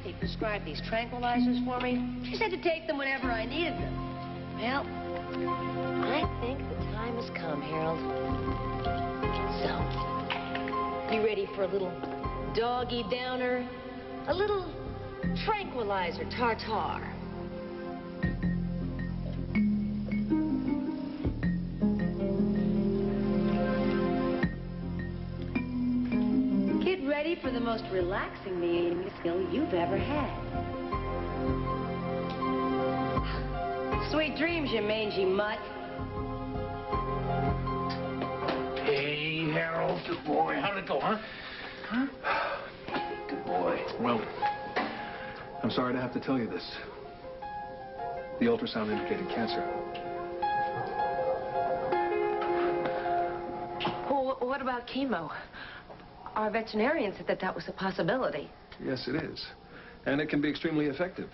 Kathy prescribed these tranquilizers for me. She said to take them whenever I needed them. Well, I think the time has come, Harold. So, you ready for a little doggy downer? A little tranquilizer tartar? Get ready for the most relaxing meal you've ever had. Sweet dreams, you mangy mutt. Hey, Harold, good boy. How'd it go, huh? Huh? Good boy. Well, I'm sorry to have to tell you this. The ultrasound indicated cancer. Well, what about chemo? Our veterinarian said that that was a possibility. Yes, it is. And it can be extremely effective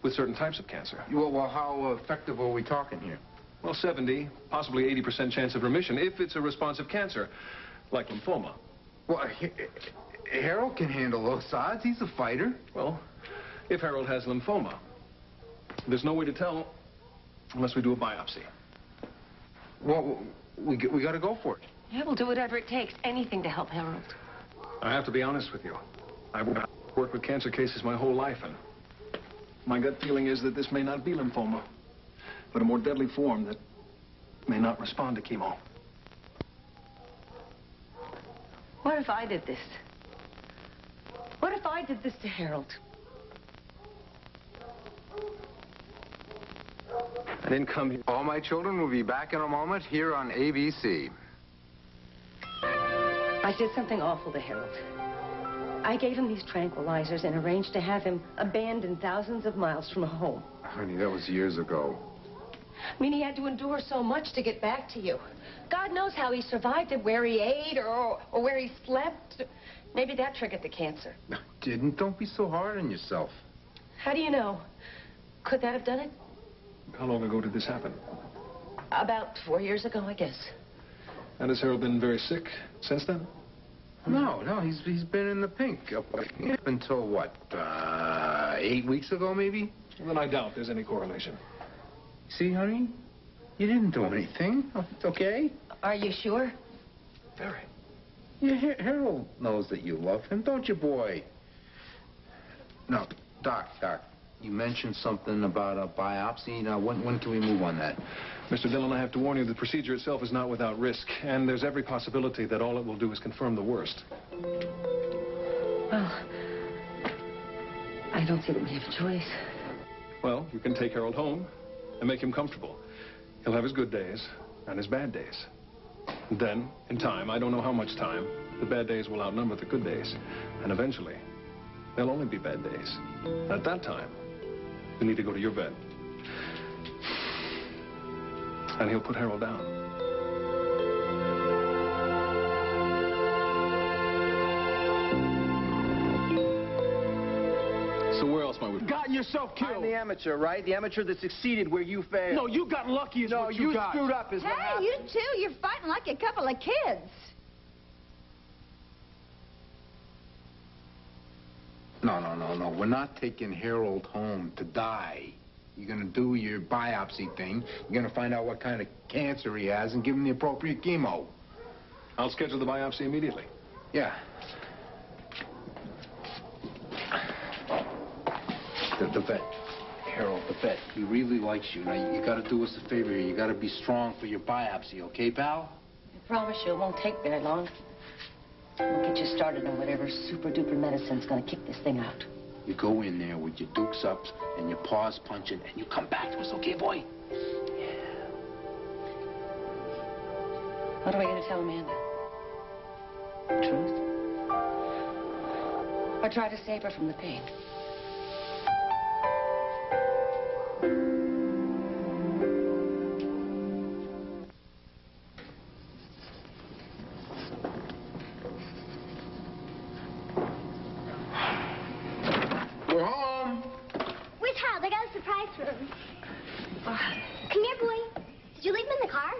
with certain types of cancer. Well, how effective are we talking here? Well, 70, possibly 80% chance of remission if it's a responsive cancer, like lymphoma. Well, Harold can handle those odds. He's a fighter. Well, if Harold has lymphoma, there's no way to tell unless we do a biopsy. Well, we got to go for it. Yeah, we'll do whatever it takes. Anything to help Harold. I have to be honest with you. I've worked with cancer cases my whole life, and my gut feeling is that this may not be lymphoma, but a more deadly form that may not respond to chemo. What if I did this? What if I did this to Harold? I didn't come here. All My Children will be back in a moment here on ABC. I did something awful to Harold. I gave him these tranquilizers and arranged to have him abandoned thousands of miles from home. Honey, that was years ago. I mean, he had to endure so much to get back to you. God knows how he survived it, where he ate or where he slept. Maybe that triggered the cancer. No, didn't. Don't be so hard on yourself. How do you know? Could that have done it? How long ago did this happen? About 4 years ago, I guess. And has Harold been very sick since then? No, he's been in the pink up until what, 8 weeks ago, maybe? Well, then I doubt there's any correlation. See, honey, you didn't do anything. It's okay. Are you sure? Very. Yeah, Harold knows that you love him, don't you, boy? No, Doc, you mentioned something about a biopsy. Now, when can we move on that? Mr. Dillon, I have to warn you, the procedure itself is not without risk, and there's every possibility that all it will do is confirm the worst. Well, I don't see that we have a choice. Well, you can take Harold home and make him comfortable. He'll have his good days and his bad days. Then, in time, I don't know how much time, the bad days will outnumber the good days. And eventually, there'll only be bad days. At that time, you need to go to your vet. And he'll put Harold down. So where else might we... Gotten yourself killed. I'm the amateur, right? The amateur that succeeded where you failed. No, you got lucky is what you got. No, you screwed up is what Hey, happened. you two, you're fighting like a couple of kids. No. We're not taking Harold home to die. You're going to do your biopsy thing. You're going to find out what kind of cancer he has and give him the appropriate chemo. I'll schedule the biopsy immediately. Yeah. The vet, Harold, the vet, he really likes you. Now, you got to do us a favor here. You got to be strong for your biopsy, okay, pal? I promise you it won't take very long. We'll get you started on whatever super-duper medicine's gonna kick this thing out. You go in there with your dukes up and your paws punching, and you come back to us, okay, boy? Yeah. What are we gonna tell Amanda? The truth? Or try to save her from the pain? We're home. Where's Harold? I got a surprise for him. Come here, boy. Did you leave him in the car?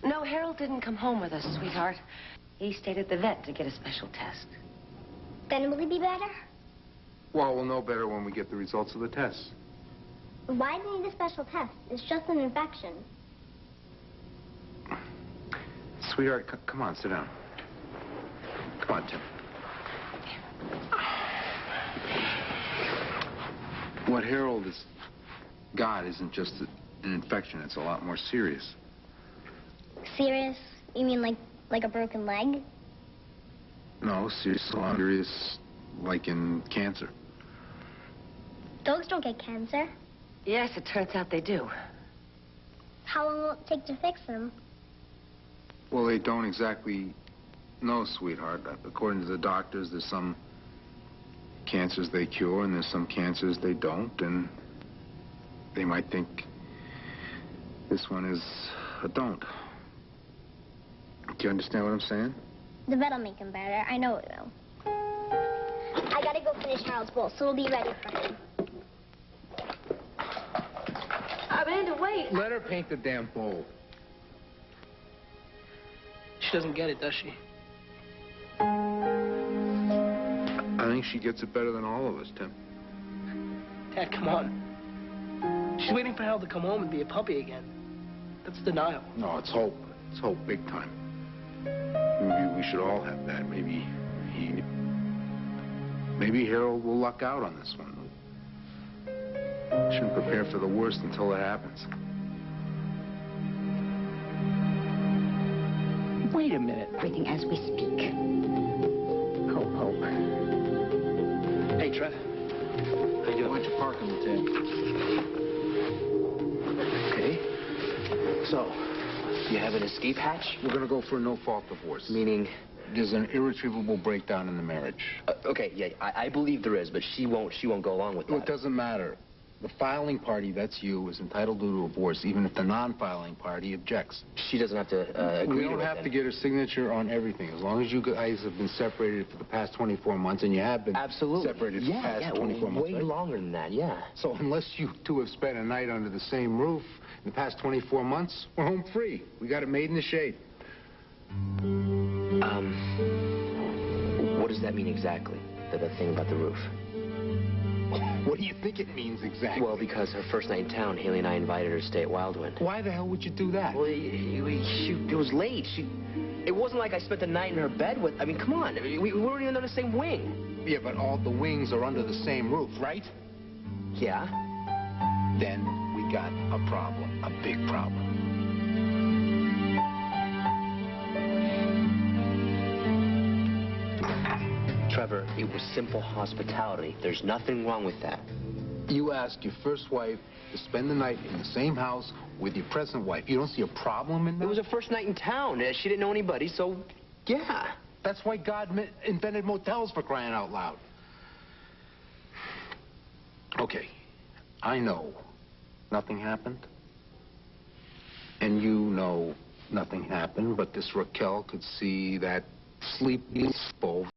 No, Harold didn't come home with us, sweetheart. He stayed at the vet to get a special test. Then will he be better? Well, we'll know better when we get the results of the tests. Why do you need a special test? It's just an infection. Sweetheart, come on, sit down. Come on, Tim. What Harold has got isn't just an infection. It's a lot more serious. Serious? You mean like a broken leg? No, serious like in cancer. Dogs don't get cancer. Yes, it turns out they do. How long will it take to fix them? Well, they don't exactly know, sweetheart. According to the doctors, there's some cancers they cure, and there's some cancers they don't, and they might think this one is a don't. Do you understand what I'm saying? The vet'll make him better. I know it will. I gotta go finish Harold's bowl, so we'll be ready for him. Amanda, wait. Let her paint the damn bowl. She doesn't get it, does she? I think she gets it better than all of us, Tim. Dad, come on. She's waiting for Harold to come home and be a puppy again. That's denial. No, it's hope. It's hope, big time. Maybe we should all have that. Maybe Harold will luck out on this one. Shouldn't prepare for the worst until it happens. Wait a minute. Everything as we speak. Hope, hope. Hey, Trev. How you doing? Why don't you park on the table? Okay. So, you have an escape hatch? We're gonna go for a no-fault divorce. Meaning? There's an irretrievable breakdown in the marriage. Okay, yeah, I believe there is, but she won't go along with that. Well, it doesn't matter. The filing party, that's you, is entitled to a divorce, even if the non-filing party objects. She doesn't have to agree We to don't it, have then. to get her signature on everything. As long as you guys have been separated for the past 24 months, and you have been Absolutely. separated for the past 24 months, way right? longer than that, yeah. So unless you two have spent a night under the same roof in the past 24 months, we're home free. We got it made in the shade. What does that mean exactly, the thing about the roof? What do you think it means exactly? Well, because her first night in town, Haley and I invited her to stay at Wildwind. Why the hell would you do that? Well, it was late. It wasn't like I spent the night in her bed with... I mean, come on. We weren't even under the same wing. Yeah, but all the wings are under the same roof, right? Yeah. Then we got a problem, a big problem. Trevor, it was simple hospitality. There's nothing wrong with that. You asked your first wife to spend the night in the same house with your present wife. You don't see a problem in that? It was her first night in town. She didn't know anybody, so yeah. That's why God invented motels, for crying out loud. Okay, I know nothing happened. And you know nothing happened, but this Raquel could see that sleepy bowl